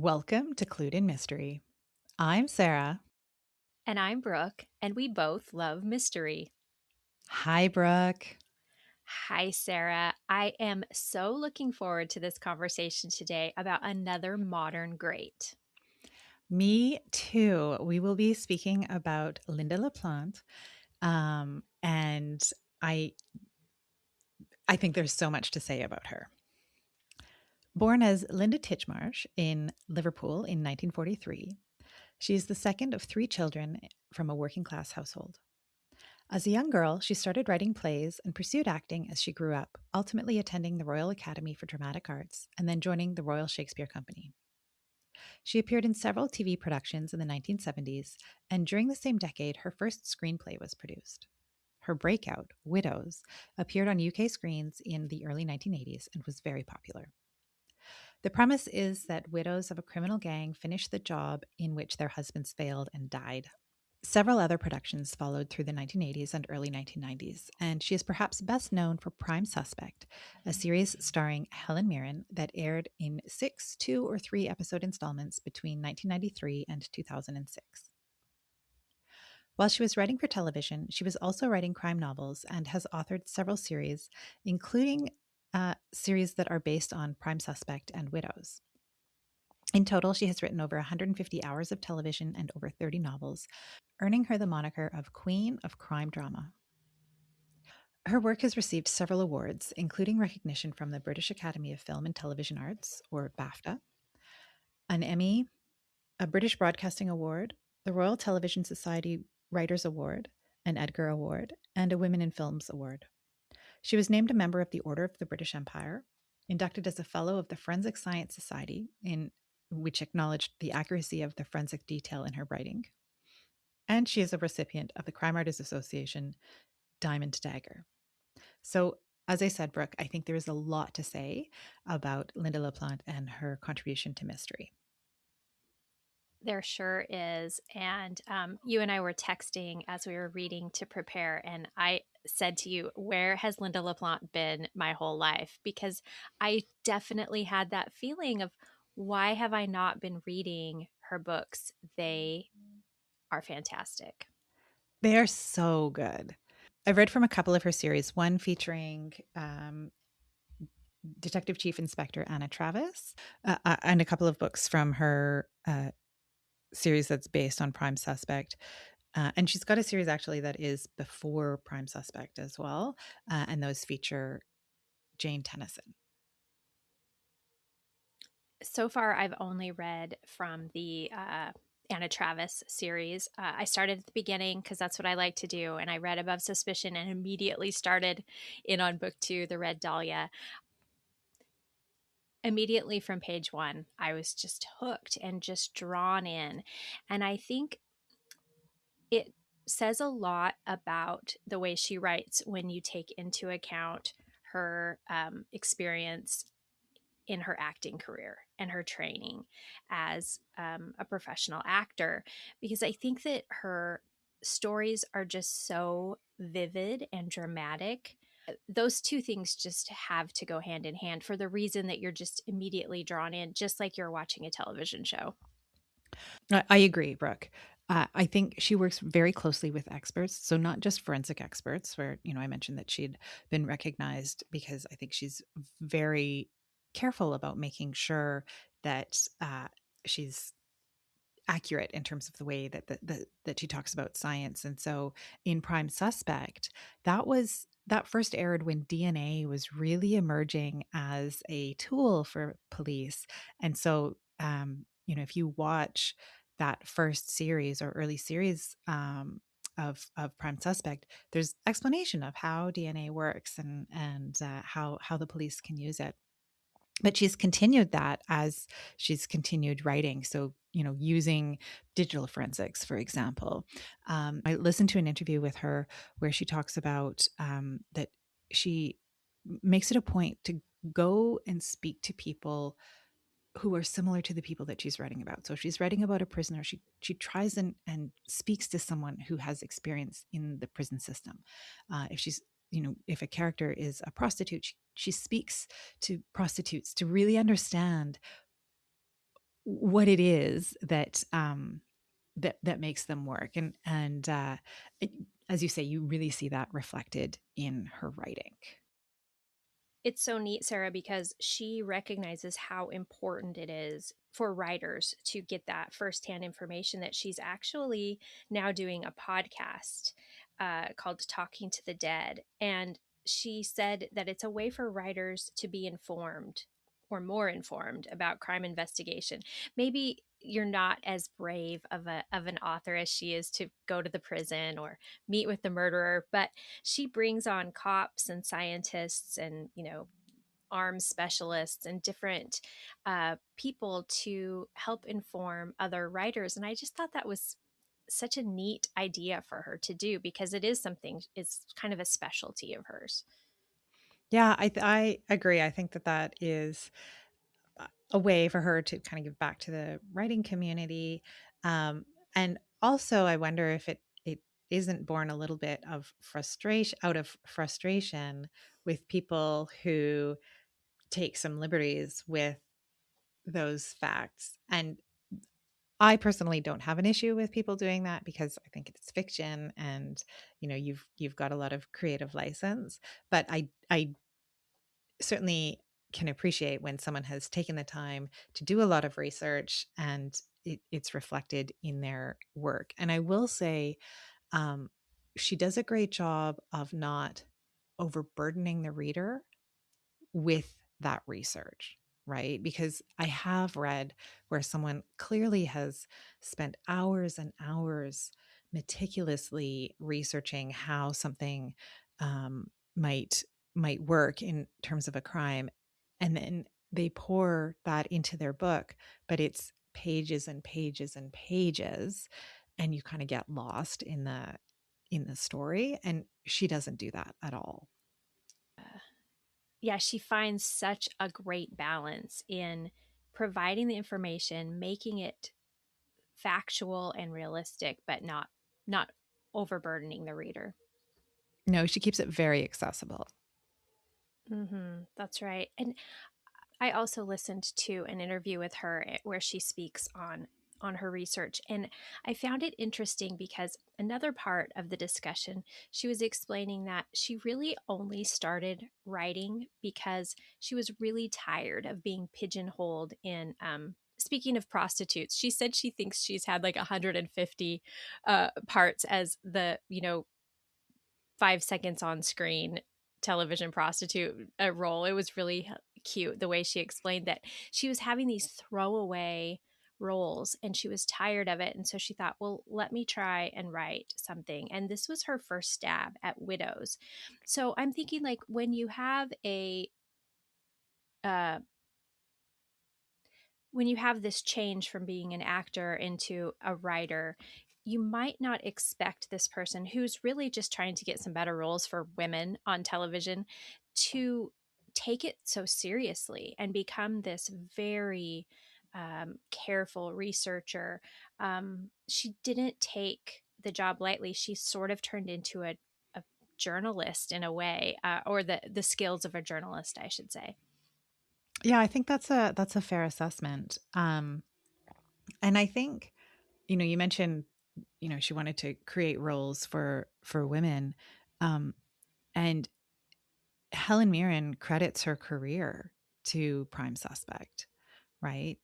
Welcome to Clued in Mystery. I'm Sarah. And I'm Brooke, and we both love mystery. Hi, Brooke. Hi, Sarah. I am so looking forward to this conversation today about another modern great. Me too. We will be speaking about Lynda La Plante. And I I think there's so much to say about her. Born as Linda Titchmarsh in Liverpool in 1943, she is the second of three children from a working class household. As a young girl, she started writing plays and pursued acting as she grew up, ultimately attending the Royal Academy for Dramatic Arts and then joining the Royal Shakespeare Company. She appeared in several TV productions in the 1970s, and during the same decade, her first screenplay was produced. Her breakout, Widows, appeared on UK screens in the early 1980s and was very popular. The premise is that widows of a criminal gang finish the job in which their husbands failed and died. Several other productions followed through the 1980s and early 1990s, and she is perhaps best known for Prime Suspect, a series starring Helen Mirren that aired in six, two, or three episode installments between 1993 and 2006. While she was writing for television, she was also writing crime novels and has authored several series, including series that are based on Prime Suspect and Widows. In total, she has written over 150 hours of television and over 30 novels, earning her the moniker of Queen of Crime Drama. Her work has received several awards, including recognition from the British Academy of Film and Television Arts, or BAFTA, an Emmy, a British Broadcasting Award, the Royal Television Society Writers Award, an Edgar Award, and a Women in Films Award. She was named a member of the Order of the British Empire, inducted as a Fellow of the Forensic Science Society, in which acknowledged the accuracy of the forensic detail in her writing. And she is a recipient of the Crime Writers Association Diamond Dagger. So, as I said, Brooke, I think there is a lot to say about Lynda La Plante and her contribution to mystery. There sure is. And you and I were texting as we were reading to prepare, and I said to you, where has Lynda La Plante been my whole life? Because I definitely had that feeling of why have I not been reading her books? They are fantastic. They are so good. I've read from a couple of her series, one featuring Detective Chief Inspector Anna Travis, and a couple of books from her series that's based on Prime Suspect. And she's got a series actually that is before Prime Suspect as well. And those feature Jane Tennyson. So far, I've only read from the Anna Travis series. I started at the beginning because that's what I like to do. And I read Above Suspicion and immediately started in on book two, The Red Dahlia. Immediately from page one, I was just hooked and just drawn in. And I think it says a lot about the way she writes when you take into account her experience in her acting career and her training as a professional actor, because I think that her stories are just so vivid and dramatic. Those two things just have to go hand in hand for the reason that you're just immediately drawn in, just like you're watching a television show. I agree, Brooke. I think she works very closely with experts. So, not just forensic experts, where, I mentioned that she'd been recognized because I think she's very careful about making sure that she's accurate in terms of the way that she talks about science. And so in Prime Suspect, that first aired when DNA was really emerging as a tool for police. And so if you watch that first series or early series of Prime Suspect, there's explanation of how DNA works and how the police can use it. But she's continued that as she's continued writing. So, using digital forensics, for example. I listened to an interview with her where she talks about that she makes it a point to go and speak to people who are similar to the people that she's writing about. So if she's writing about a prisoner, she tries and speaks to someone who has experience in the prison system. If a character is a prostitute, she speaks to prostitutes to really understand what it is that that makes them work. And it, as you say, you really see that reflected in her writing. It's so neat, Sarah, because she recognizes how important it is for writers to get that firsthand information that she's actually now doing a podcast called Talking to the Dead. And she said that it's a way for writers to be informed or more informed about crime investigation. Maybe you're not as brave of an author as she is to go to the prison or meet with the murderer, but she brings on cops and scientists and, arms specialists and different people to help inform other writers. And I just thought that was such a neat idea for her to do because it is something, it's kind of a specialty of hers. Yeah, I agree. I think that that is a way for her to kind of give back to the writing community. And also, I wonder if it isn't born a little bit of frustration out of frustration with people who take some liberties with those facts. And I personally don't have an issue with people doing that because I think it's fiction and you've got a lot of creative license. But I certainly can appreciate when someone has taken the time to do a lot of research and it's reflected in their work. And I will say, um, she does a great job of not overburdening the reader with that research, right? Because I have read where someone clearly has spent hours and hours meticulously researching how something might work in terms of a crime, and then they pour that into their book, but it's pages and pages and pages, and you kind of get lost in the story. And she doesn't do that at all. Yeah, she finds such a great balance in providing the information, making it factual and realistic, but not overburdening the reader. No, she keeps it very accessible. That's right. And I also listened to an interview with her where she speaks on her research, and I found it interesting because another part of the discussion, she was explaining that she really only started writing because she was really tired of being pigeonholed in speaking of prostitutes, she said she thinks she's had like 150 parts as the 5 seconds on screen television prostitute role. It was really cute the way she explained that she was having these throwaway roles and she was tired of it. And so she thought, well, let me try and write something. And this was her first stab at widows. So I'm thinking, like, uh, when you have this change from being an actor into a writer, you might not expect this person who's really just trying to get some better roles for women on television to take it so seriously and become this very careful researcher. She didn't take the job lightly. She sort of turned into a journalist in a way, or the skills of a journalist, I should say. Yeah, I think that's a fair assessment. And I think, you mentioned, she wanted to create roles for women. Um, and Helen Mirren credits her career to Prime Suspect, right?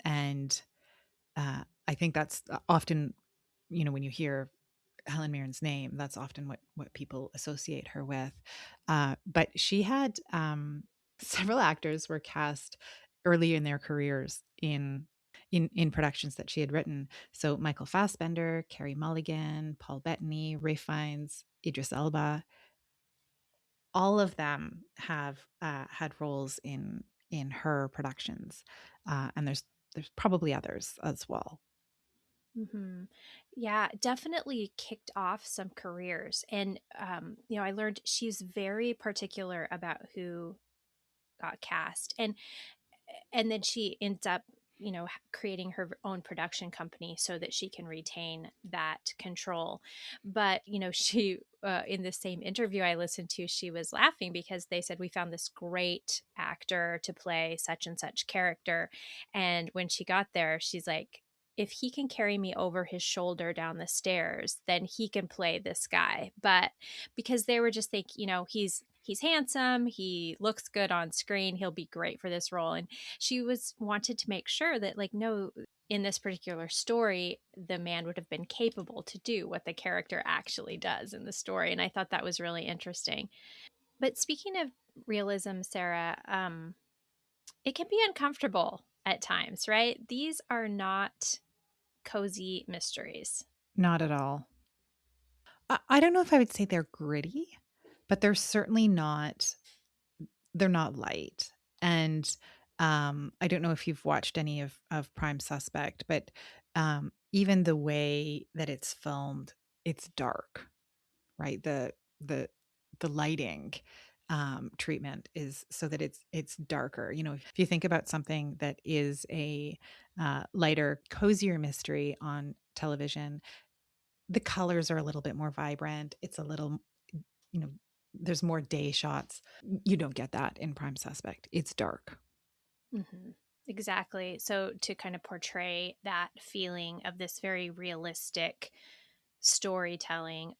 And I think that's often, when you hear Helen Mirren's name, that's often what people associate her with. But she had several actors were cast early in their careers in productions that she had written. So Michael Fassbender, Carey Mulligan, Paul Bettany, Ray Fiennes, Idris Elba, all of them have had roles in her productions, and there's probably others as well. Hmm. Yeah, definitely kicked off some careers. And, I learned she's very particular about who got cast. And then she ends up creating her own production company so that she can retain that control. But, she, in the same interview I listened to, she was laughing because they said, we found this great actor to play such and such character. And when she got there, she's like, if he can carry me over his shoulder down the stairs, then he can play this guy. But because they were just thinking, he's handsome, he looks good on screen, he'll be great for this role. And she was wanted to make sure that, like, no, in this particular story, the man would have been capable to do what the character actually does in the story. And I thought that was really interesting. But speaking of realism, Sarah, it can be uncomfortable at times, right? These are not cozy mysteries. Not at all. I don't know if I would say they're gritty, but they're certainly not, they're not light. And I don't know if you've watched any of Prime Suspect, but even the way that it's filmed, it's dark, right? The lighting treatment is so that it's darker. You know, if you think about something that is a lighter, cozier mystery on television, the colors are a little bit more vibrant. It's a little, you know, there's more day shots. You don't get that in Prime Suspect. It's dark. Mm-hmm. Exactly. So to kind of portray that feeling of this very realistic storytelling,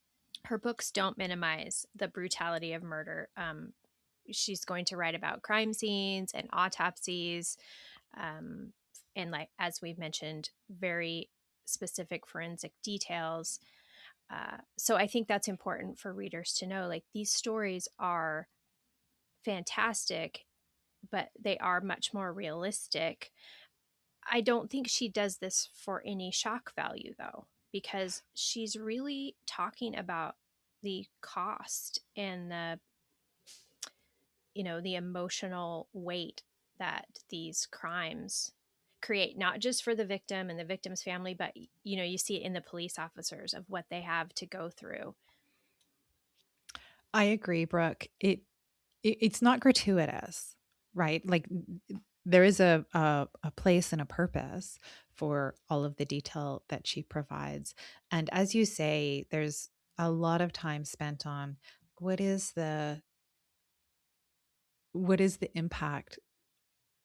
her books don't minimize the brutality of murder. She's going to write about crime scenes and autopsies, um, and, like, as we've mentioned, very specific forensic details. So I think that's important for readers to know. Like, these stories are fantastic, but they are much more realistic. I don't think she does this for any shock value, though, because she's really talking about the cost and the emotional weight that these crimes create, not just for the victim and the victim's family, but you see it in the police officers of what they have to go through. I agree, Brooke. It's not gratuitous, right? Like there is a place and a purpose for all of the detail that she provides. And as you say, there's a lot of time spent on what is the what is the impact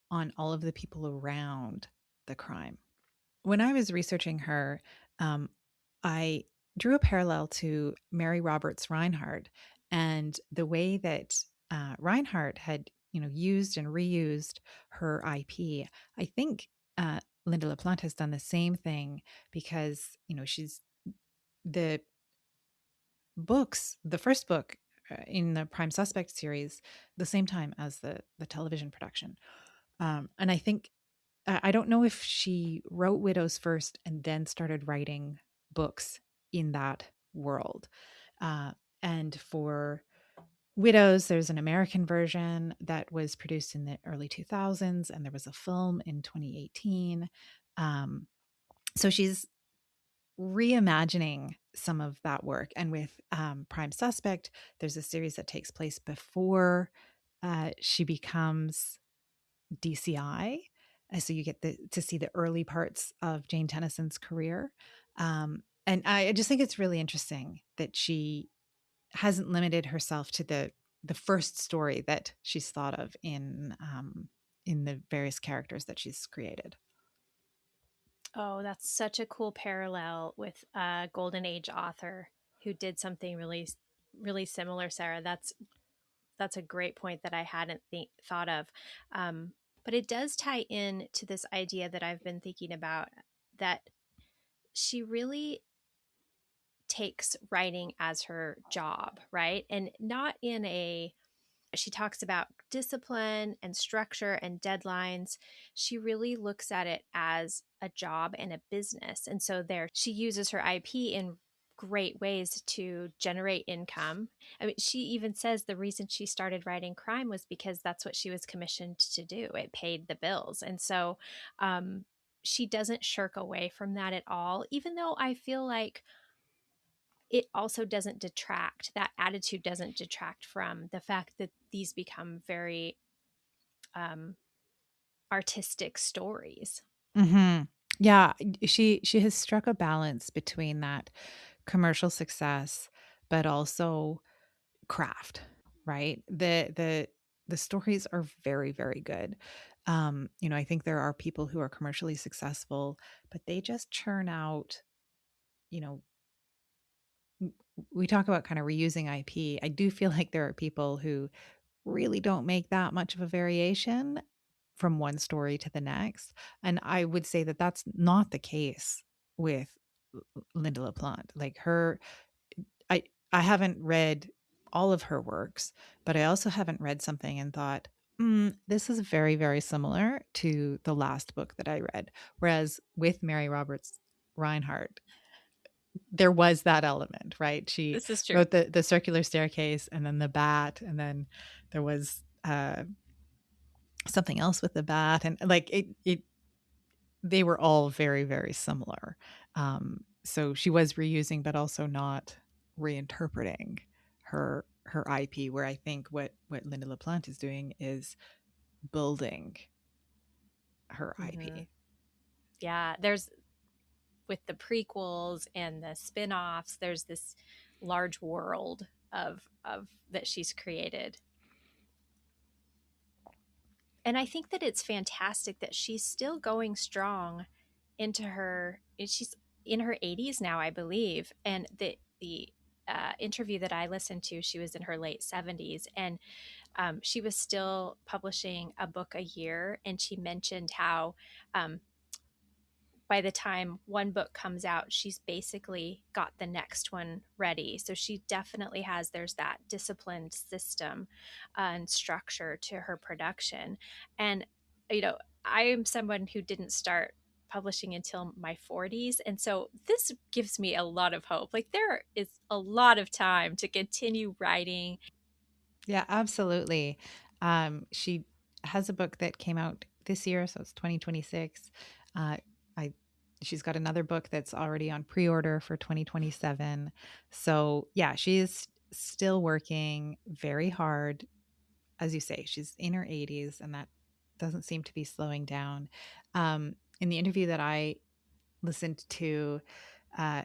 on all of the people around the crime. When I was researching her, um, I drew a parallel to Mary Roberts Reinhardt and the way that Reinhardt had, used and reused her IP. I think Lynda La Plante has done the same thing because, she's the the first book in the Prime Suspect series, the same time as the television production. And I think I don't know if she wrote Widows first and then started writing books in that world. Uh, and for Widows, there's an American version that was produced in the early 2000s, and there was a film in 2018. So she's reimagining some of that work. And with Prime Suspect, there's a series that takes place before she becomes DCI. So you get to see the early parts of Jane Tennyson's career. And I just think it's really interesting that she hasn't limited herself to the first story that she's thought of in the various characters that she's created. Oh, that's such a cool parallel with a golden age author who did something really, really similar, Sarah. That's a great point that I hadn't thought of. But it does tie in to this idea that I've been thinking about, that she really takes writing as her job, right? And not in a she talks about discipline and structure and deadlines. She really looks at it as a job and a business. And so there she uses her IP in great ways to generate income. I mean, she even says the reason she started writing crime was because that's what she was commissioned to do. It paid the bills. And so she doesn't shirk away from that at all, even though I feel like it also doesn't detract, that attitude doesn't detract from the fact that these become very um, artistic stories. Mhm. Yeah, she has struck a balance between that commercial success, but also craft, right? The stories are very, very good. I think there are people who are commercially successful, but they just churn out, you know, w we talk about kind of reusing IP. I do feel like there are people who really don't make that much of a variation from one story to the next, and I would say that that's not the case with Lynda La Plante. Like her I I haven't read all of her works, but I also haven't read something and thought, this is very, very similar to the last book that I read. Whereas with Mary Roberts Reinhardt, there was that element, right? She This is true. wrote the circular staircase and then the bat, and then there was something else with the bat, and like it they were all very, very similar. So she was reusing, but also not reinterpreting her IP. Where I think what Linda LaPlante is doing is building her Hmm. IP. Yeah, there's with the prequels and the spin-offs, there's this large world of that she's created. And I think that it's fantastic that she's still going strong into her she's in her 80s now, I believe. And the interview that I listened to, she was in her late 70s, and she was still publishing a book a year. And she mentioned how um, by the time one book comes out, she's basically got the next one ready. So she definitely has, there's that disciplined system and structure to her production. And, you know, I am someone who didn't start publishing until my 40s. And so this gives me a lot of hope. Like there is a lot of time to continue writing. Yeah, absolutely. She has a book that came out this year, so it's 2026. Uh, I She's got another book that's already on pre-order for 2027. So yeah, she is still working very hard. As you say, she's in her 80s, and that doesn't seem to be slowing down. In the interview that I listened to, uh,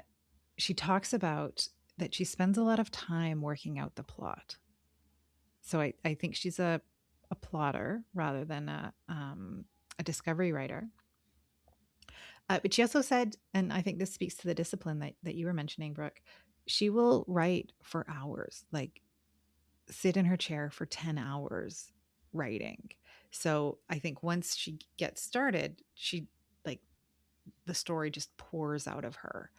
she talks about that she spends a lot of time working out the plot. So I think she's a plotter rather than a discovery writer. But she also said, and I think this speaks to the discipline that you were mentioning, Brooke, she will write for hours, like sit in her chair for 10 hours writing. So I think once she gets started, she like the story just pours out of her,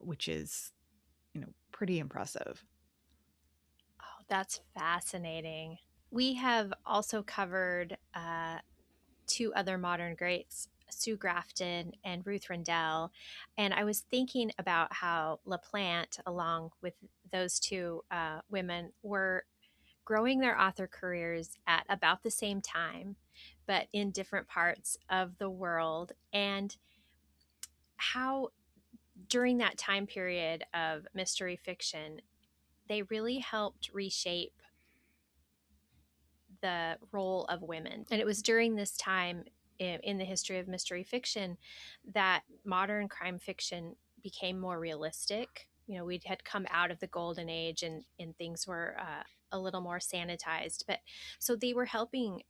which is, pretty impressive. Oh, that's fascinating. We have also covered two other modern greats, Sue Grafton and Ruth Rendell. And I was thinking about how LaPlante, along with those two women, were growing their author careers at about the same time, but in different parts of the world. And how during that time period of mystery fiction, they really helped reshape the role of women. And it was during this time in the history of mystery fiction that modern crime fiction became more realistic. You know, we had come out of the golden age, and things were a little more sanitized. But so they were helping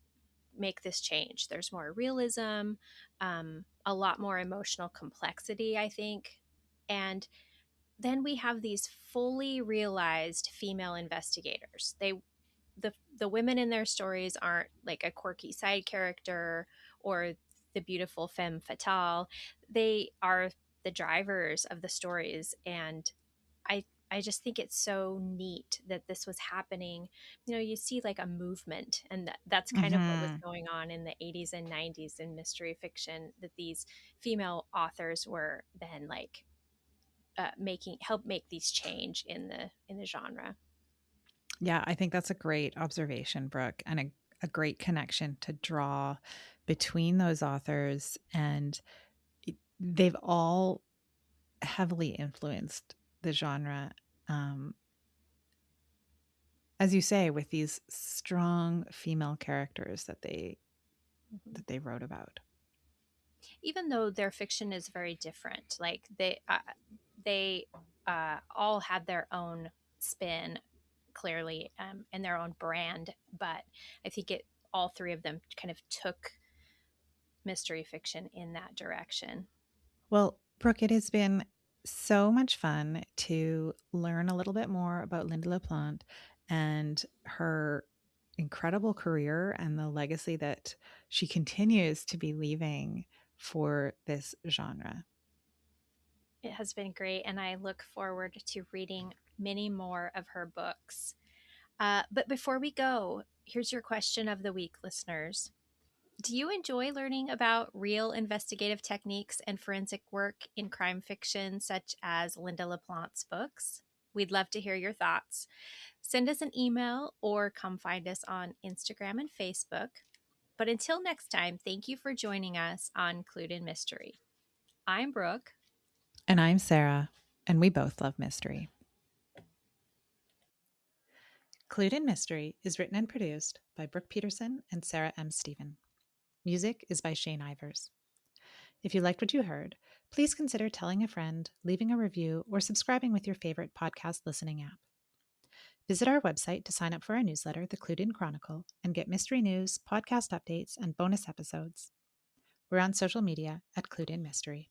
make this change. There's more realism, a lot more emotional complexity, I think. And then we have these fully realized female investigators. The women in their stories aren't like a quirky side character or the beautiful femme fatale. They are the drivers of the stories, and I just think it's so neat that this was happening. You know, you see like a movement, and that's kind of what was Hmm. going on in the 80s and 90s in mystery fiction, that these female authors were then like making help make these change in the genre. Yeah, I think that's a great observation, Brooke, and a great connection to draw between those authors. And they've all heavily influenced the genre, um, as you say, with these strong female characters that they Mhm. that they wrote about. even though their fiction is very different. Like they all had their own spin, clearly, and their own brand. But I think it all three of them kind of took mystery fiction in that direction. Well, Brooke, it has been so much fun to learn a little bit more about Lynda La Plante and her incredible career and the legacy that she continues to be leaving for this genre. It has been great, and I look forward to reading many more of her books. But before we go, here's your question of the week, listeners. Do you enjoy learning about real investigative techniques and forensic work in crime fiction, such as Lynda La Plante's books? We'd love to hear your thoughts. Send us an email or come find us on Instagram and Facebook. But until next time, thank you for joining us on Clued in Mystery. I'm Brooke. And I'm Sarah, and we both love mystery. Clued in Mystery is written and produced by Brooke Peterson and Sarah M. Stephen. Music is by Shane Ivers. If you liked what you heard, please consider telling a friend, leaving a review, or subscribing with your favorite podcast listening app. Visit our website to sign up for our newsletter, The Clued In Chronicle, and get mystery news, podcast updates, and bonus episodes. We're on social media at Clued In Mystery.